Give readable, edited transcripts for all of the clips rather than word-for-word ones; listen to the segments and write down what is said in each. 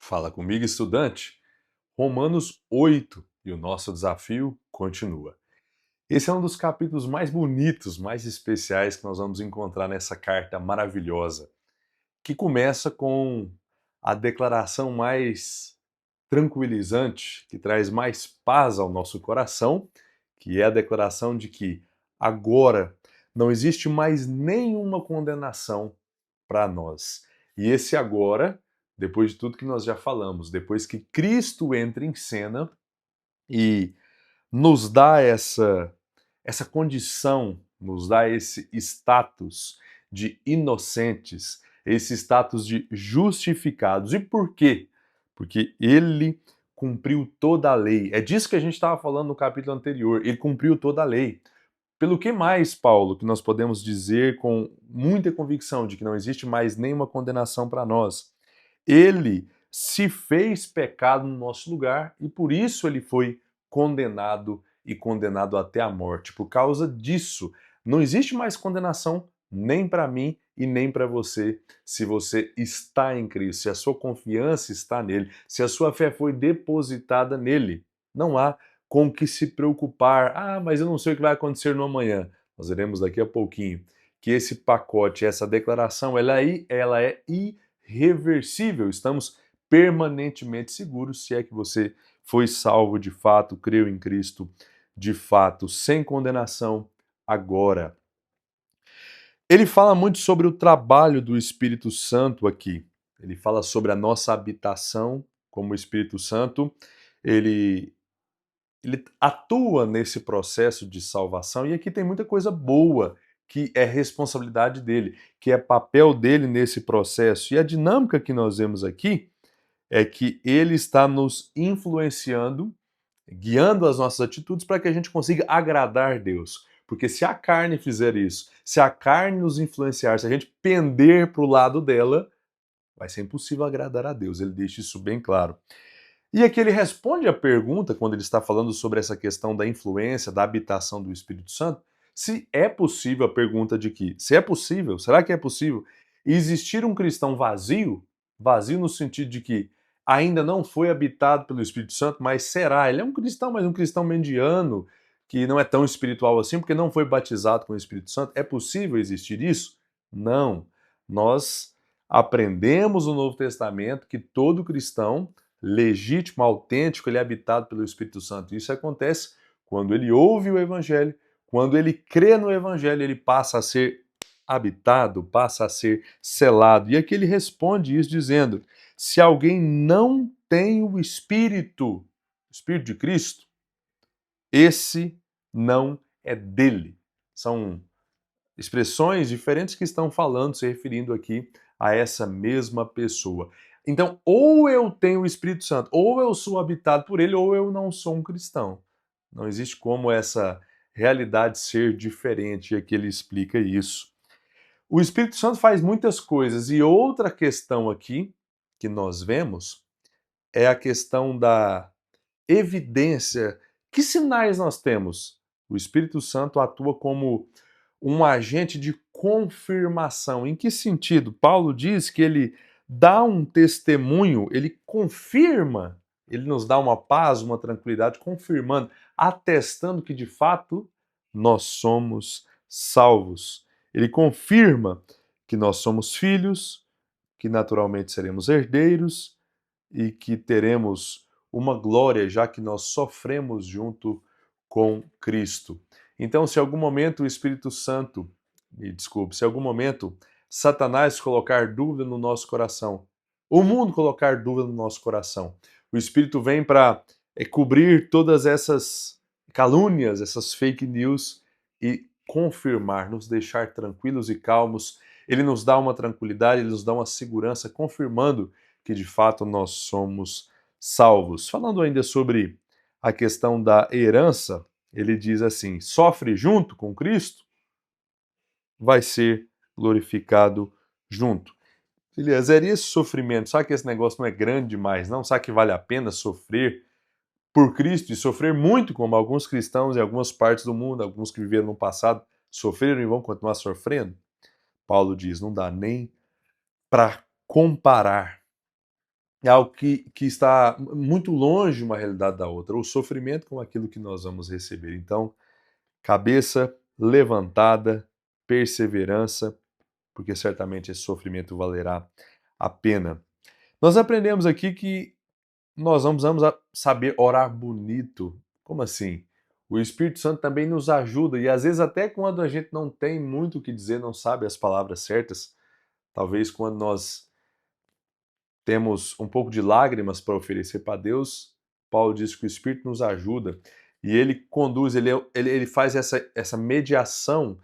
Fala comigo, estudante. Romanos 8 e o nosso desafio continua. Esse é um dos capítulos mais bonitos, mais especiais que nós vamos encontrar nessa carta maravilhosa, que começa com a declaração mais tranquilizante, que traz mais paz ao nosso coração, que é a declaração de que agora não existe mais nenhuma condenação para nós. E esse agora, depois de tudo que nós já falamos, depois que Cristo entra em cena e nos dá essa condição, nos dá esse status de inocentes, esse status de justificados. E por quê? Porque ele cumpriu toda a lei. É disso que a gente estava falando no capítulo anterior. Ele cumpriu toda a lei. Pelo que mais, Paulo, que nós podemos dizer com muita convicção de que não existe mais nenhuma condenação para nós? Ele se fez pecado no nosso lugar e por isso ele foi condenado e condenado até a morte. Por causa disso, não existe mais condenação nem para mim e nem para você, se você está em Cristo, se a sua confiança está nele, se a sua fé foi depositada nele. Não há com o que se preocupar. Ah, mas eu não sei o que vai acontecer no amanhã. Nós veremos daqui a pouquinho que esse pacote, essa declaração, ela é irreversível. Estamos permanentemente seguros se é que você foi salvo de fato, creu em Cristo de fato, sem condenação agora. Ele fala muito sobre o trabalho do Espírito Santo aqui. Ele fala sobre a nossa habitação como Espírito Santo. Ele ele atua nesse processo de salvação e aqui tem muita coisa boa que é responsabilidade dele, que é papel dele nesse processo. E a dinâmica que nós vemos aqui é que ele está nos influenciando, guiando as nossas atitudes para que a gente consiga agradar Deus. Porque se a carne fizer isso, se a carne nos influenciar, se a gente pender para o lado dela, vai ser impossível agradar a Deus. Ele deixa isso bem claro. E aqui ele responde a pergunta, quando ele está falando sobre essa questão da influência, da habitação do Espírito Santo, se é possível a pergunta de que, se é possível, será que é possível existir um cristão vazio? Vazio no sentido de que ainda não foi habitado pelo Espírito Santo, mas será? Ele é um cristão, mas um cristão mediano, que não é tão espiritual assim, porque não foi batizado com o Espírito Santo. É possível existir isso? Não. Nós aprendemos no Novo Testamento que todo cristão legítimo, autêntico, ele é habitado pelo Espírito Santo. Isso acontece quando ele ouve o Evangelho, quando ele crê no Evangelho, ele passa a ser habitado, passa a ser selado. E aqui ele responde isso dizendo: se alguém não tem o Espírito de Cristo, esse não é dele. São expressões diferentes que estão falando, se referindo aqui a essa mesma pessoa. Então, ou eu tenho o Espírito Santo, ou eu sou habitado por ele, ou eu não sou um cristão. Não existe como essa realidade ser diferente, e aqui ele explica isso. O Espírito Santo faz muitas coisas, e outra questão aqui que nós vemos é a questão da evidência. Que sinais nós temos? O Espírito Santo atua como um agente de confirmação. Em que sentido? Paulo diz que ele dá um testemunho, ele confirma, ele nos dá uma paz, uma tranquilidade, confirmando, atestando que de fato nós somos salvos. Ele confirma que nós somos filhos, que naturalmente seremos herdeiros e que teremos uma glória, já que nós sofremos junto com Cristo. Então, se em algum momento o Espírito Santo, me desculpe, se em algum momento Satanás colocar dúvida no nosso coração, o mundo colocar dúvida no nosso coração, o Espírito vem para cobrir todas essas calúnias, essas fake news e confirmar, nos deixar tranquilos e calmos. Ele nos dá uma tranquilidade, ele nos dá uma segurança, confirmando que de fato nós somos salvos. Falando ainda sobre a questão da herança, ele diz assim: sofre junto com Cristo, vai ser glorificado junto. Eliezer, e esse sofrimento, sabe que esse negócio não é grande demais, não? Sabe que vale a pena sofrer por Cristo e sofrer muito, como alguns cristãos em algumas partes do mundo, alguns que viveram no passado, sofreram e vão continuar sofrendo? Paulo diz, não dá nem para comparar. é algo que está muito longe uma realidade da outra, o sofrimento com aquilo que nós vamos receber. Então, cabeça levantada, perseverança, porque certamente esse sofrimento valerá a pena. Nós aprendemos aqui que nós vamos saber orar bonito. Como assim? O Espírito Santo também nos ajuda, e às vezes até quando a gente não tem muito o que dizer, não sabe as palavras certas, talvez quando nós temos um pouco de lágrimas para oferecer para Deus, Paulo diz que o Espírito nos ajuda e ele conduz, ele faz essa mediação,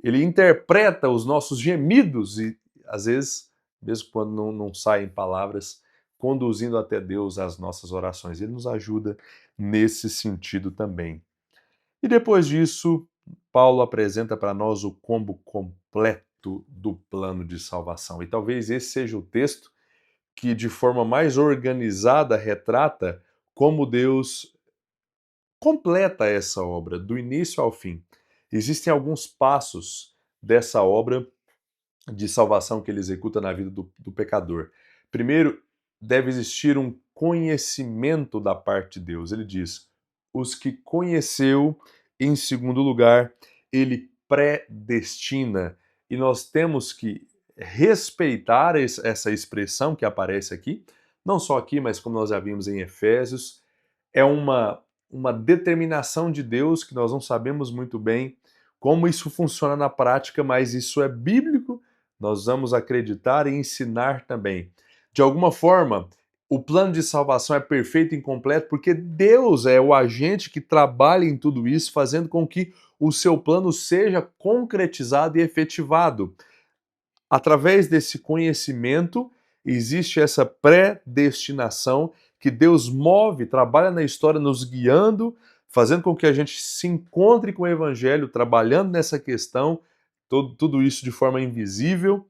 ele interpreta os nossos gemidos e, às vezes, mesmo quando não saem palavras, conduzindo até Deus as nossas orações. Ele nos ajuda nesse sentido também. E depois disso, Paulo apresenta para nós o combo completo do plano de salvação. E talvez esse seja o texto que de forma mais organizada retrata como Deus completa essa obra, do início ao fim. Existem alguns passos dessa obra de salvação que ele executa na vida do pecador. Primeiro, deve existir um conhecimento da parte de Deus. Ele diz: os que conheceu, em segundo lugar, ele predestina. E nós temos que respeitar essa expressão que aparece aqui, não só aqui, mas como nós já vimos em Efésios, é uma determinação de Deus que nós não sabemos muito bem como isso funciona na prática, mas isso é bíblico, nós vamos acreditar e ensinar também. De alguma forma, o plano de salvação é perfeito e incompleto porque Deus é o agente que trabalha em tudo isso, fazendo com que o seu plano seja concretizado e efetivado. Através desse conhecimento, existe essa predestinação que Deus move, trabalha na história nos guiando, fazendo com que a gente se encontre com o Evangelho, trabalhando nessa questão, tudo isso de forma invisível.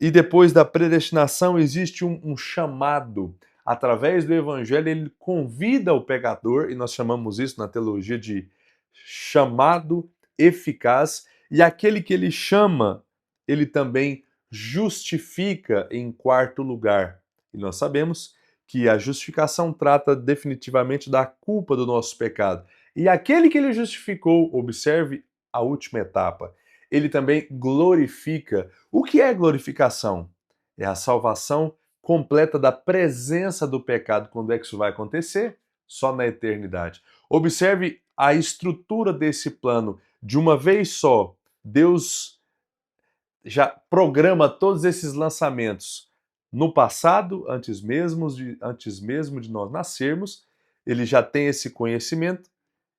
E depois da predestinação existe um chamado. Através do Evangelho, ele convida o pecador, e nós chamamos isso na teologia de chamado eficaz, e aquele que ele chama, ele também justifica em quarto lugar. E nós sabemos que a justificação trata definitivamente da culpa do nosso pecado. E aquele que ele justificou, observe a última etapa, ele também glorifica. O que é glorificação? É a salvação completa da presença do pecado. Quando é que isso vai acontecer? Só na eternidade. Observe a estrutura desse plano. De uma vez só, Deus já programa todos esses lançamentos no passado, antes mesmo de nós nascermos. Ele já tem esse conhecimento,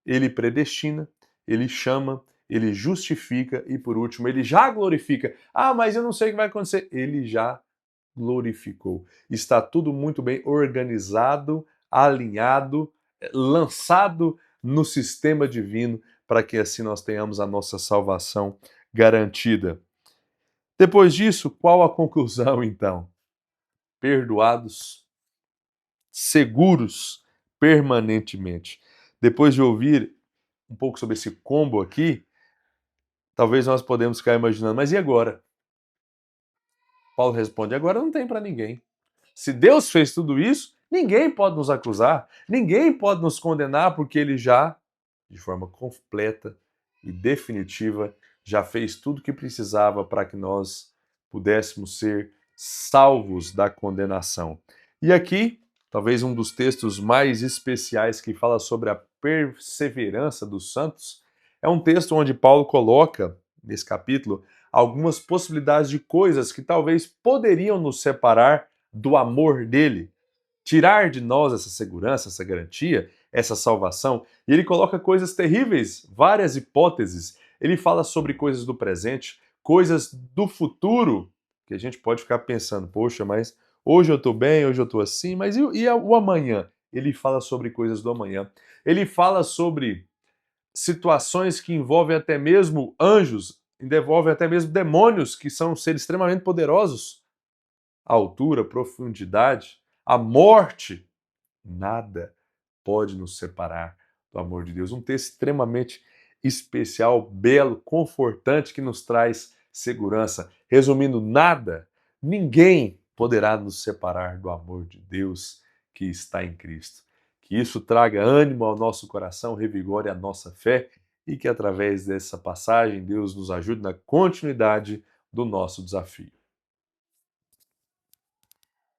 ele predestina, ele chama, ele justifica e, por último, ele já glorifica. Ah, mas eu não sei o que vai acontecer. Ele já glorificou. Está tudo muito bem organizado, alinhado, lançado no sistema divino para que assim nós tenhamos a nossa salvação garantida. Depois disso, qual a conclusão então? Perdoados, seguros permanentemente. Depois de ouvir um pouco sobre esse combo aqui, talvez nós podemos ficar imaginando, mas e agora? Paulo responde, agora não tem para ninguém. Se Deus fez tudo isso, ninguém pode nos acusar, ninguém pode nos condenar, porque ele já, de forma completa e definitiva, já fez tudo o que precisava para que nós pudéssemos ser salvos da condenação. E aqui, talvez um dos textos mais especiais que fala sobre a perseverança dos santos, é um texto onde Paulo coloca, nesse capítulo, algumas possibilidades de coisas que talvez poderiam nos separar do amor dele, tirar de nós essa segurança, essa garantia, essa salvação. E ele coloca coisas terríveis, várias hipóteses. Ele fala sobre coisas do presente, coisas do futuro, que a gente pode ficar pensando, poxa, mas hoje eu estou bem, hoje eu estou assim, mas e o amanhã? Ele fala sobre coisas do amanhã. Ele fala sobre situações que envolvem até mesmo anjos, envolvem até mesmo demônios, que são seres extremamente poderosos. A altura, a profundidade, a morte, nada pode nos separar do amor de Deus. Um texto extremamente especial, belo, confortante, que nos traz segurança. Resumindo, nada, ninguém poderá nos separar do amor de Deus que está em Cristo. Que isso traga ânimo ao nosso coração, revigore a nossa fé e que através dessa passagem Deus nos ajude na continuidade do nosso desafio.